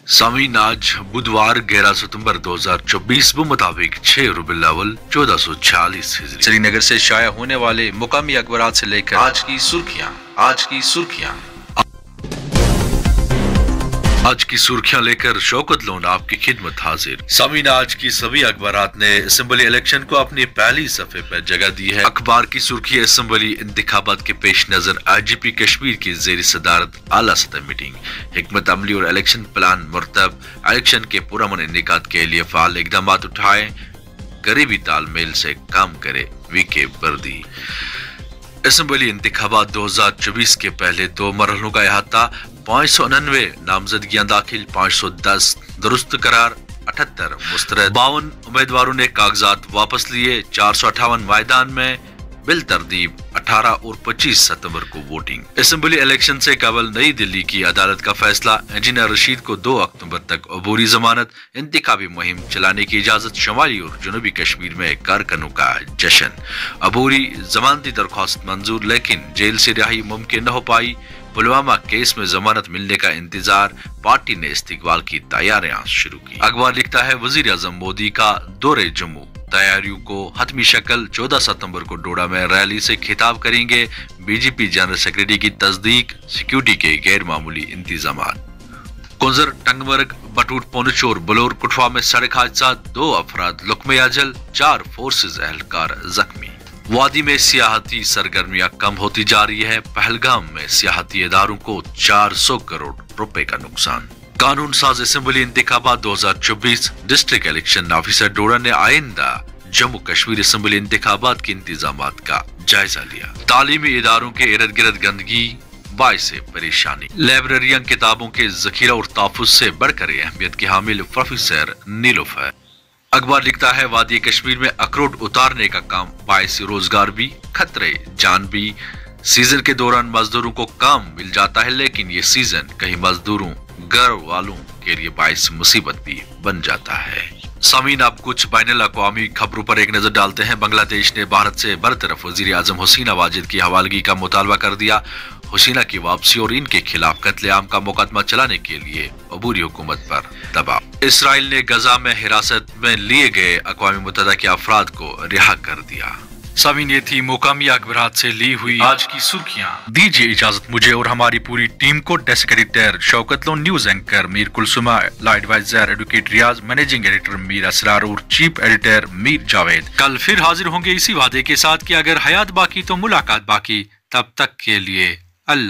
सामीन आज बुधवार 11 सितंबर 2024 मुताबिक 6 रबीउल अव्वल 1446 हिजरी। श्रीनगर से शाया होने वाले मुकामी अखबारात से लेकर आज की सुर्खियां लेकर शौकत लोन आपकी खिदमत हाजिर। सामीन आज की सभी अखबारात ने असेंबली इलेक्शन को अपनी पहली सफे पर जगह दी है। अखबार की सुर्खी असेंबली इंतखाबात के पेश नजर IGP कश्मीर की जेरी सदारत आला सतह मीटिंग, हिकमत अमली और इलेक्शन प्लान मुरतब, इलेक्शन के पुरअमन इनेकाद के लिए फाल इकदाम उठाए, करीबी तालमेल से काम करे वीके वर्दी। असेंबली इंतखाबात 2024 के पहले दो मरहलों का अहाता, 599 नामजदगियां दाखिल, 510 दुरुस्त करार, 78 मुस्तरद, 52 उम्मीदवारों ने कागजात वापस लिए, 458 मैदान में, बिल तरदीब 18 और 25 सितंबर को वोटिंग। असेंबली इलेक्शन से कबल नई दिल्ली की अदालत का फैसला, इंजीनियर रशीद को 2 अक्टूबर तक अबूरी जमानत, इंतखाबी मुहिम चलाने की इजाजत, शुमाली और जनूबी कश्मीर में कारकुनों का जश्न। अबूरी जमानती दरख्वास्त मंजूर, लेकिन जेल से रिहाई मुमकिन न हो पाई। पुलवामा केस में जमानत मिलने का इंतजार, पार्टी ने इस्तिकबाल की तैयारियां शुरू की। अखबार लिखता है वजीर आजम मोदी का दौरे जम्मू, तैयारियों को हतमी शक्ल, 14 सितंबर को डोडा में रैली से खिताब करेंगे। बीजेपी जनरल सेक्रेटरी की तस्दीक, सिक्योरिटी के गैर मामूली इंतजामात। कुंजर, टंगमर्ग, बटूट, पुंछ और बलोर कुठवा में सड़क हादसा, 2 अफराद लुकमे अजल, 4 फोर्सेज एहलकार जख्मी। वादी में सियाहती सरगर्मियां कम होती जा रही है। पहलगाम में सियाहती इदारों को 400 करोड़ रुपए का नुकसान। कानून साज असेंबली इंतखाबात 2024, डिस्ट्रिक्ट इलेक्शन ऑफिसर डोडा ने आइंदा जम्मू कश्मीर असेंबली इंतखाबात के इंतजामात का जायजा लिया। तालीमी इदारों के इर्द गिर्द गंदगी बाइस परेशानी। लाइब्रेरियां किताबों के जखीरा और तहफ्फुज से बढ़कर अहमियत की हामिल प्रोफेसर नीलुफर। अखबार लिखता है वादी कश्मीर में अखरोट उतारने का काम बाइस रोजगार भी, खतरे जान भी। सीजन के दौरान मजदूरों को काम मिल जाता है, लेकिन ये सीजन कहीं मजदूरों घर वालों के लिए बाइस मुसीबत भी बन जाता है। सामीन अब कुछ बैनुल अक़वामी खबरों पर एक नजर डालते हैं। बांग्लादेश ने भारत से बरतरफ वजीर आजम हुसैना वाजिद की हवालगी का मुतालबा कर दिया। हुसैना की वापसी और इनके खिलाफ कत्लेआम का मुकदमा चलाने के लिए अबूरी हुकूमत पर दबाव। इसराइल ने गजा में हिरासत में लिए गए अक़वाम मुत्तहिदा के अफराद को रिहा कर दिया। सामीन ये थी मुकामी अखबारात से ली हुई आज की सुर्खियां। दीजिए इजाजत मुझे और हमारी पूरी टीम को। Desk editor Shaukat Lone, news anchor Mir Kulsuma, law adviser advocate Riyaz, managing editor Mir Asrar और चीफ एडिटर मीर जावेद। कल फिर हाजिर होंगे इसी वादे के साथ कि अगर हयात बाकी तो मुलाकात बाकी। तब तक के लिए अल्लाह।